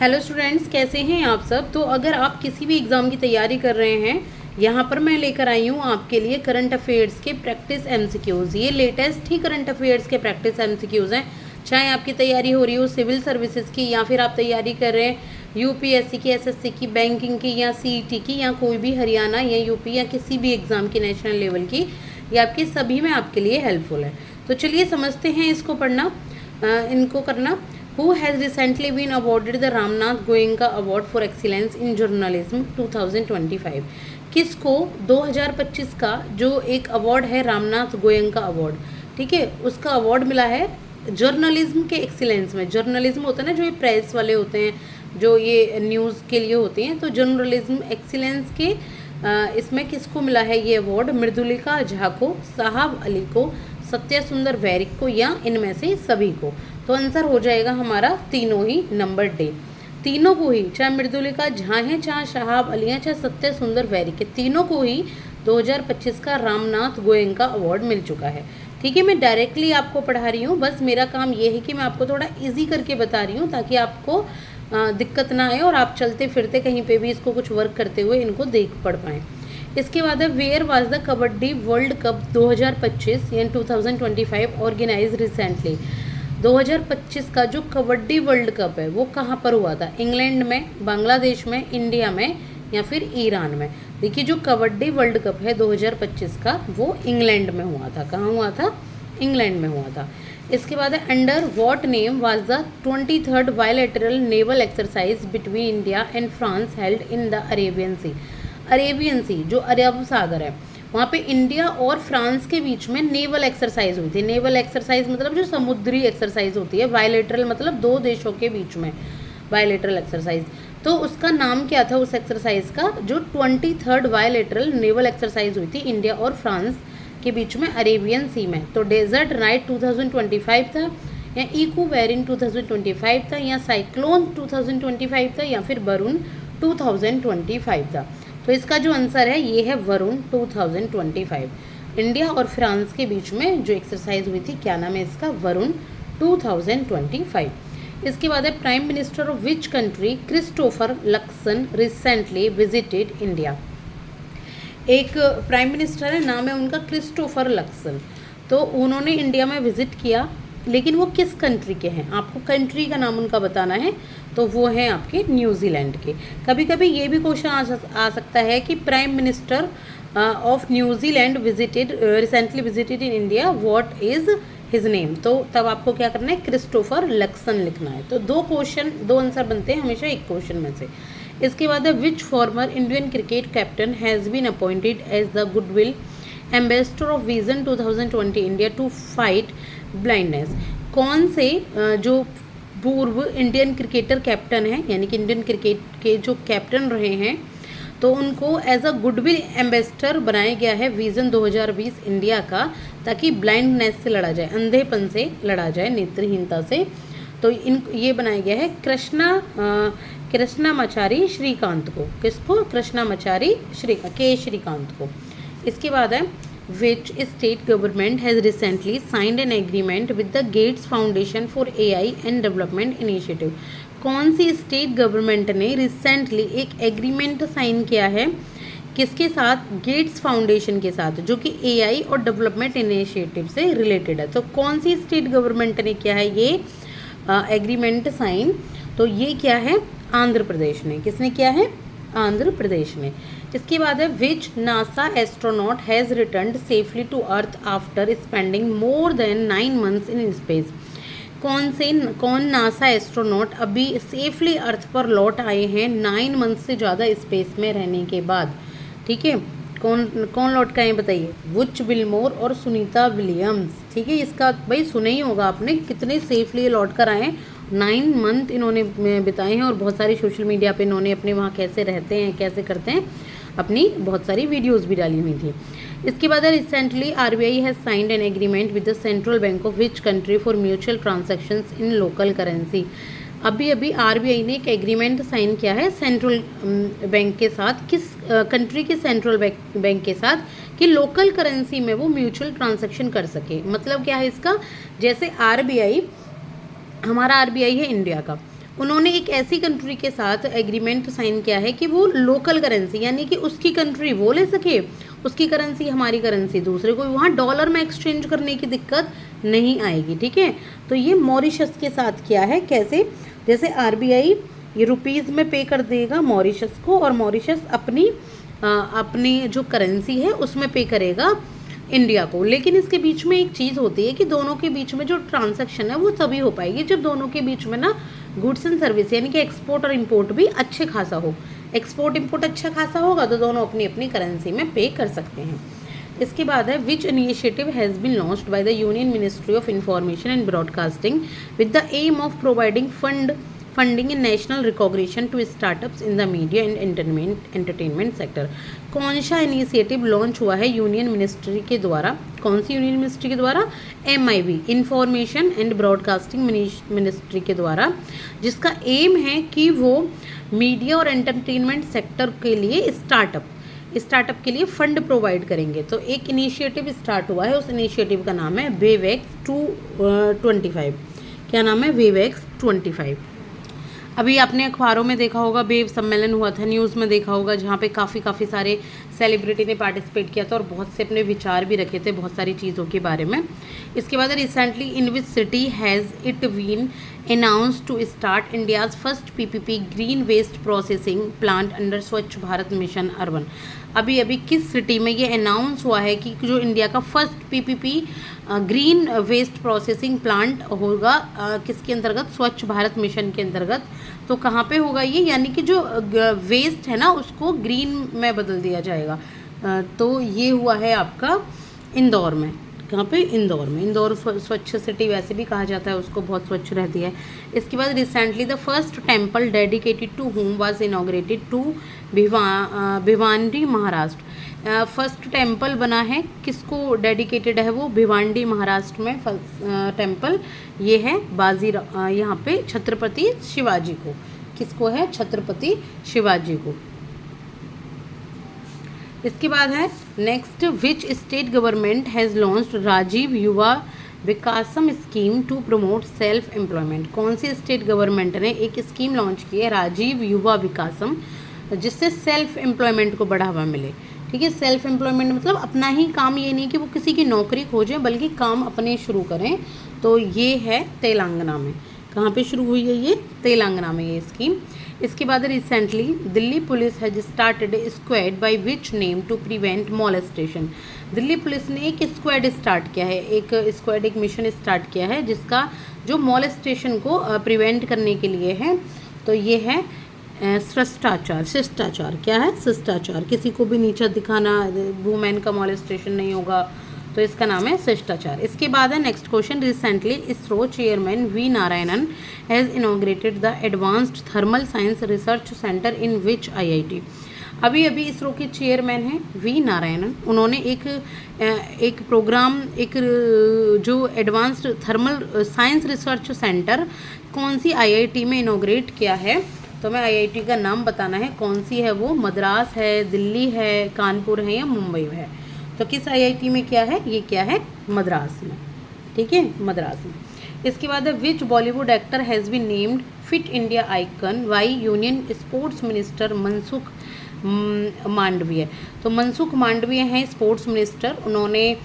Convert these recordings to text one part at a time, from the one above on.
Hello students, कैसे हैं आप सब। तो अगर आप किसी भी एग्ज़ाम की तैयारी कर रहे हैं, यहाँ पर मैं लेकर आई हूँ आपके लिए करंट अफेयर्स के प्रैक्टिस एमसीक्यूज़। ये लेटेस्ट ही करंट अफेयर्स के प्रैक्टिस एमसीक्यूज़ हैं। चाहे आपकी तैयारी हो रही हो सिविल सर्विसेज की, या फिर आप तैयारी कर रहे हैं यूपीएससी की, एसएससी की, बैंकिंग की, या सीईटी की, या कोई भी हरियाणा या यूपी या किसी भी एग्ज़ाम की नेशनल लेवल की, ये आपके सभी में आपके लिए हेल्पफुल है। तो चलिए समझते हैं इसको पढ़ना, इनको करना। Who has recently been awarded the Ramnath Goenka Award for Excellence in Journalism 2025? किसको 2025 का जो एक अवार्ड है रामनाथ गोयंका अवार्ड, ठीक है, उसका अवार्ड मिला है जर्नलिज्म के एक्सीलेंस में। जर्नलिज्म होता है ना, जो ये प्रेस वाले होते हैं, जो ये न्यूज़ के लिए होते हैं, तो जर्नलिज्म एक्सीलेंस के इसमें किसको मिला है ये अवार्ड? मृदुलिका झा को, साहब अली को, सत्य सुंदर वैरिक को, या इनमें से सभी को। तो आंसर हो जाएगा हमारा तीनों ही, नंबर डे। तीनों को ही, चाहे मृदुलिका झा हैं, चाहे शहाब अली हैं, चाहे सत्य सुंदर वैरिक है, तीनों को ही 2025 का रामनाथ गोयंका अवार्ड मिल चुका है। ठीक है, मैं डायरेक्टली आपको पढ़ा रही हूँ, बस मेरा काम ये है कि मैं आपको थोड़ा इजी करके बता रही हूँ, ताकि आपको दिक्कत ना आए और आप चलते फिरते कहीं पे भी इसको कुछ वर्क करते हुए इनको देख पढ़ पाएँ। इसके बाद है where was the kabaddi world cup 2025 यानी 2025 ऑर्गेनाइज रिसेंटली। 2025 का जो कबड्डी वर्ल्ड कप है वो कहाँ पर हुआ था? इंग्लैंड में, बांग्लादेश में, इंडिया में, या फिर ईरान में? देखिए, जो कबड्डी वर्ल्ड कप है 2025 का वो इंग्लैंड में हुआ था। कहाँ हुआ था? इंग्लैंड में हुआ था। इसके बाद है under what name was the 23rd bilateral naval exercise between India and France held in the Arabian Sea. Arabian Sea जो अरब सागर है, वहाँ पे इंडिया और फ्रांस के बीच में नेवल एक्सरसाइज हुई थी। नेवल एक्सरसाइज मतलब जो समुद्री एक्सरसाइज होती है, बायलैटरल मतलब दो देशों के बीच में बायलैटरल एक्सरसाइज। तो उसका नाम क्या था उस एक्सरसाइज का? जो 23rd बायलैटरल नेवल एक्सरसाइज हुई थी इंडिया और फ्रांस के बीच में अरेबियन सी में। तो डेजर्ट नाइट 2025 था, या इको वेरिन 2025 था, या साइक्लोन 2025 था, या फिर वरुण 2025 था। तो इसका जो आंसर है ये है वरुण 2025। इंडिया और फ्रांस के बीच में जो एक्सरसाइज हुई थी, क्या नाम है इसका? वरुण 2025। इसके बाद है prime minister of which country Christopher Luxon recently visited India. एक प्राइम मिनिस्टर है, नाम है उनका क्रिस्टोफर लक्सन। तो उन्होंने इंडिया में विजिट किया, लेकिन वो किस कंट्री के हैं? आपको कंट्री का नाम उनका बताना है, तो वो हैं आपके न्यूजीलैंड के। कभी कभी ये भी क्वेश्चन आ सकता है कि prime minister of New Zealand recently visited in India, what is his name? तो तब आपको क्या करना है? क्रिस्टोफर लक्सन लिखना है। तो दो आंसर बनते हैं हमेशा एक क्वेश्चन में से। इसके बाद है which former Indian cricket captain has been appointed as the goodwill ambassador of vision 2020 India to fight blindness. कौन से जो पूर्व इंडियन क्रिकेटर कैप्टन हैं, यानी कि इंडियन क्रिकेट के जो कैप्टन रहे हैं, तो उनको एज अ गुडविल एम्बेसडर बनाया गया है विजन 2020 इंडिया का, ताकि ब्लाइंडनेस से लड़ा जाए, अंधेपन से लड़ा जाए, नेत्रहीनता से। तो ये बनाया गया है कृष्णामाचारी श्रीकांत को। किसको? कृष्णामाचारी श्रीकांत को। इसके बाद है which state government has recently signed an agreement with the Gates Foundation for AI and Development Initiative? कौन सी स्टेट गवर्नमेंट ने रिसेंटली एक एग्रीमेंट साइन किया है? किसके साथ? गेट्स फाउंडेशन के साथ, जो कि एआई और डेवलपमेंट इनिशिएटिव से रिलेटेड है। तो कौन सी स्टेट गवर्नमेंट ने किया है ये एग्रीमेंट साइन? तो ये क्या है? आंध्र प्रदेश ने। किसने किया है? आंध्र प्रदेश ने। इसके बाद है which NASA astronaut has returned safely to earth after spending more than 9 months in space. कौन नासा एस्ट्रोनॉट अभी सेफली अर्थ पर लौट आए हैं 9 months से ज़्यादा स्पेस में रहने के बाद? ठीक है, कौन लौट के आए बताइए? वुच विल्मोर और सुनीता विलियम्स। ठीक है, इसका भाई सुना ही होगा आपने, कितने सेफली लौट कर आए। 9 month इन्होंने बिताए हैं, और बहुत सारी सोशल मीडिया पे इन्होंने अपने वहाँ कैसे रहते हैं, कैसे करते हैं, अपनी बहुत सारी वीडियोस भी डाली हुई थी। इसके बाद recently RBI has signed an agreement with the central bank of which country for mutual transactions in local currency. अभी आरबीआई ने एक एग्रीमेंट साइन किया है सेंट्रल बैंक के साथ। किस कंट्री के सेंट्रल बैंक के साथ? कि लोकल करेंसी में वो म्यूचुअल ट्रांजैक्शन कर सके। मतलब क्या है इसका? जैसे आरबीआई, हमारा आरबीआई है इंडिया का, उन्होंने एक ऐसी कंट्री के साथ एग्रीमेंट साइन किया है कि वो लोकल करेंसी, यानी कि उसकी कंट्री वो ले सके, उसकी करेंसी हमारी करेंसी दूसरे को, वहाँ डॉलर में एक्सचेंज करने की दिक्कत नहीं आएगी, ठीक है। तो ये मॉरिशस के साथ किया है। कैसे? जैसे आरबीआई ये रुपीज़ में पे कर देगा मॉरिशस को, और मॉरिशस अपनी जो करेंसी है उसमें पे करेगा इंडिया को। लेकिन इसके बीच में एक चीज़ होती है कि दोनों के बीच में जो ट्रांजैक्शन है वो तभी हो पाएगी जब दोनों के बीच में ना गुड्स एंड सर्विस यानी कि एक्सपोर्ट और इंपोर्ट भी अच्छे खासा हो। एक्सपोर्ट इंपोर्ट अच्छा खासा होगा तो दोनों अपनी अपनी करेंसी में पे कर सकते हैं। इसके बाद है which initiative has been launched by the union ministry of information and broadcasting with the aim of providing funding in national recognition to startups in the media and entertainment sector. कौन सा इनिशिएटिव लॉन्च हुआ है union ministry के द्वारा? कौन सी union ministry के द्वारा? MIB information and broadcasting ministry के द्वारा, जिसका एम है कि वो मीडिया और एंटरटेनमेंट सेक्टर के लिए स्टार्टअप के लिए फंड प्रोवाइड करेंगे। तो एक इनिशिएटिव स्टार्ट हुआ है, उस इनिशिएटिव का नाम है वेवएक्स 225। क्या नाम है? वेवएक्स 25। अभी आपने अखबारों में देखा होगा, वेव सम्मेलन हुआ था, न्यूज़ में देखा होगा, जहाँ पे काफ़ी सारे सेलिब्रिटी ने पार्टिसिपेट किया था और बहुत से अपने विचार भी रखे थे बहुत सारी चीज़ों के बारे में। इसके बाद recently in which city has it been announced to start India's first PPP green waste processing plant under Swachh Bharat mission urban. अभी किस सिटी में ये अनाउंस हुआ है कि जो इंडिया का first PPP green waste processing plant होगा, किसके अंतर्गत? स्वच्छ भारत मिशन के अंतर्गत। तो कहाँ पे होगा ये? यानी कि जो वेस्ट है ना उसको ग्रीन में बदल दिया जाएगा। तो ये हुआ है आपका इंदौर में। कहाँ पे? इंदौर में। इंदौर स्वच्छ सिटी वैसे भी कहा जाता है उसको, बहुत स्वच्छ रहती है। इसके बाद recently the first temple dedicated to home was inaugurated to Bhiwandi Maharashtra. First temple बना है, किसको डेडिकेटेड है वो? भिवांडी महाराष्ट्र में टेम्पल ये है यहाँ पे छत्रपति शिवाजी को। किसको है? छत्रपति शिवाजी को। इसके बाद है next, which state government has launched Rajiv Yuva Vikasam scheme to promote self employment. कौन सी स्टेट गवर्नमेंट ने एक स्कीम लॉन्च की है राजीव युवा विकासम, जिससे सेल्फ एम्प्लॉयमेंट को बढ़ावा मिले? ठीक है, सेल्फ एम्प्लॉयमेंट मतलब अपना ही काम, ये नहीं कि वो किसी की नौकरी खोजें बल्कि काम अपने शुरू करें। तो ये है तेलंगाना में। कहाँ पे शुरू हुई है ये? तेलंगाना में ये स्कीम। इसके बाद recently Delhi police has started a squad by which name to prevent molestation. Delhi police ने एक स्क्वाड स्टार्ट किया है, एक मिशन स्टार्ट किया है जिसका जो मॉलेस्टेशन को प्रिवेंट करने के लिए है। तो ये है शिष्टाचार। क्या है? शिष्टाचार। किसी को भी नीचा दिखाना, वुमेन का मॉलेस्टेशन नहीं होगा, तो इसका नाम है शिष्टाचार। इसके बाद है next question, recently ISRO chairman V Narayanan has inaugurated the advanced thermal science research centre in which IIT। अभी इसरो के चेयरमैन हैं वी नारायणन। उन्होंने एक प्रोग्राम, जो advanced thermal science research centre कौन सी IIT में इनॉग्रेट किया है? तो मैं IIT का नाम बताना है, कौन सी है वो? मद्रास है, दिल्ली है, कानपुर है या मुंबई है? तो किस IIT में क्या है? ये क्या है? मद्रास में। ठीक है, मद्रास में। इसके बाद है which Bollywood actor has been named Fit India icon by union sports minister Mansukh Mandaviya. तो मनसुख मांडविया हैं स्पोर्ट्स मिनिस्टर। उन्होंने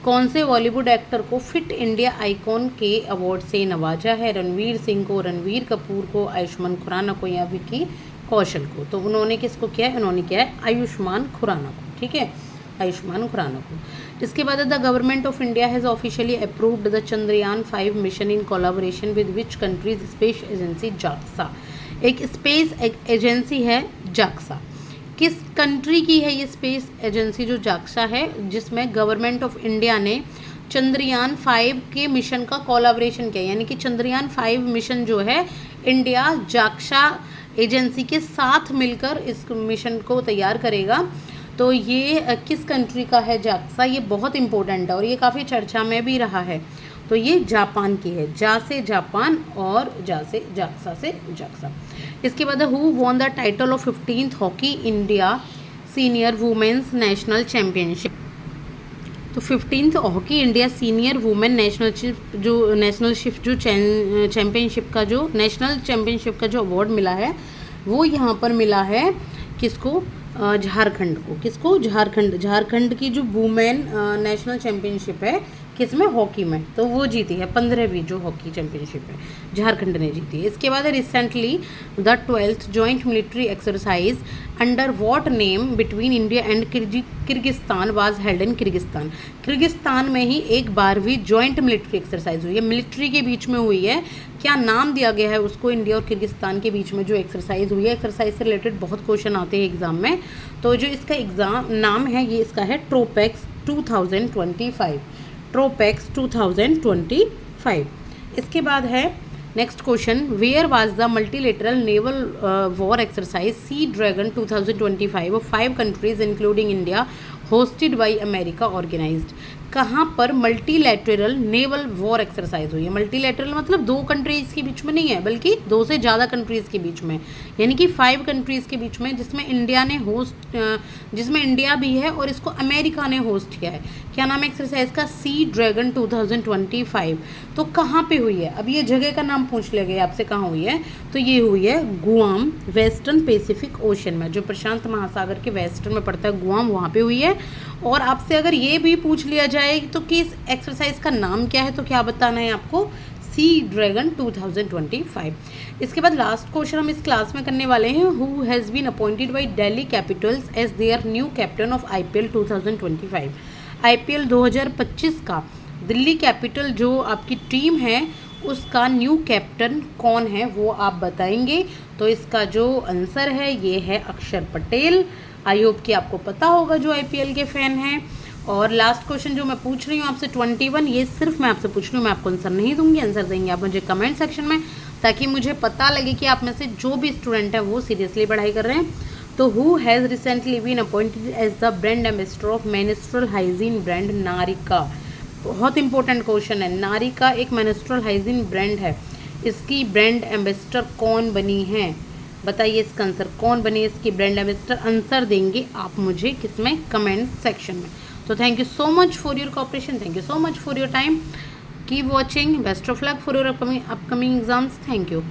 कौन से बॉलीवुड एक्टर को फिट इंडिया आइकॉन के अवार्ड से नवाजा है? रणवीर सिंह को, रणवीर कपूर को, आयुष्मान खुराना को या विकी कौशल को? तो उन्होंने किसको किया है? उन्होंने किया है आयुष्मान खुराना को। ठीक है, आयुष्मान खुराना को। इसके बाद the government of India has officially approved the Chandrayaan 5 mission in collaboration with which countries space agency JAXA. एक स्पेस एजेंसी है जाक्सा। किस कंट्री की है ये स्पेस एजेंसी जो जाक्सा है, जिसमें गवर्नमेंट ऑफ इंडिया ने चंद्रयान 5 के मिशन का कोलैबोरेशन किया? यानी कि चंद्रयान 5 मिशन जो है इंडिया जाक्सा एजेंसी के साथ मिलकर इस मिशन को तैयार करेगा। तो ये किस कंट्री का है जाक्सा? ये बहुत इंपॉर्टेंट है और ये काफ़ी चर्चा में भी रहा है। तो ये जापान की है, जा से जापान और जा से जाक्सा से जाक्सा। इसके बाद who won the title of 15th hockey India senior women's national championship. तो 15th hockey India senior women नेशनलशिप जो चैम्पियनशिप का जो नेशनल चैम्पियनशिप का जो अवार्ड मिला है वो यहाँ पर मिला है किसको? झारखंड को। किसको? झारखंड की जो वुमेन नेशनल चैम्पियनशिप है किसमें? हॉकी में, तो वो जीती है 15वीं जो हॉकी चैम्पियनशिप है झारखंड ने जीती है। इसके बाद recently the 12th joint military exercise under what name between India and Kyrgyzstan was held in Kyrgyzstan. Kyrgyzstan में ही एक 12वीं जॉइंट मिलिट्री एक्सरसाइज हुई है, मिलिट्री के बीच में हुई है। क्या नाम दिया गया है उसको? इंडिया और किर्गिस्तान के बीच में जो एक्सरसाइज हुई है, एक्सरसाइज से रिलेटेड बहुत क्वेश्चन आते हैं एग्जाम में, तो जो इसका एग्जाम नाम है ये इसका है ट्रोपेक्स 2025। ट्रोपेक्स 2025। इसके बाद है next question, where was the multilateral naval war exercise sea dragon 2025 of 5 countries including India hosted by America organised. कहाँ पर मल्टीलेटरल नेवल वॉर एक्सरसाइज हुई है? मल्टीलेटरल मतलब 2 कंट्रीज़ के बीच में नहीं है, बल्कि 2 से ज़्यादा कंट्रीज़ के बीच में, यानी कि 5 कंट्रीज़ के बीच में, जिसमें इंडिया भी है और इसको अमेरिका ने होस्ट किया है। क्या नाम है एक्सरसाइज का? सी ड्रैगन 2025। तो कहाँ पे हुई है? अब ये जगह का नाम पूछ लिया गया आपसे, कहाँ हुई है? तो ये हुई है गुआम, वेस्टर्न पैसिफिक ओशन में, जो प्रशांत महासागर के वेस्टर्न में पड़ता है गुआम, वहाँ पे हुई है। और आपसे अगर ये भी पूछ लिया जाए तो कि इस एक्सरसाइज का नाम क्या है, तो क्या बताना है आपको? सी ड्रैगन 2025। इसके बाद लास्ट क्वेश्चन हम इस क्लास में करने वाले हैं, who has been appointed by Delhi Capitals as their new captain of IPL 2025। IPL 2025 का दिल्ली कैपिटल जो आपकी टीम है उसका न्यू कैप्टन कौन है वो आप बताएंगे। तो इसका जो आंसर है ये है अक्षर पटेल। आई होप कि आपको पता होगा जो IPL के फ़ैन हैं। और लास्ट क्वेश्चन जो मैं पूछ रही हूँ आपसे 21, ये सिर्फ मैं आपसे पूछ रही हूँ, मैं आपको आंसर नहीं दूंगी, आंसर देंगे आप मुझे कमेंट सेक्शन में, ताकि मुझे पता लगे कि आप में से जो भी स्टूडेंट है वो सीरियसली पढ़ाई कर रहे हैं। तो who has recently been appointed as the brand ambassador of menstrual hygiene brand Narika. बहुत इंपॉर्टेंट क्वेश्चन है। नारिका एक मेंस्ट्रुअल हाइजीन ब्रांड है, इसकी ब्रांड एम्बेसडर कौन बनी है? बताइए इसका आंसर, कौन बनी इसकी ब्रांड एम्बेसडर? आंसर देंगे आप मुझे किसमें? कमेंट सेक्शन में। तो thank you so much for your cooperation, thank you so much for your time, keep watching, best of luck for your upcoming exams, thank you.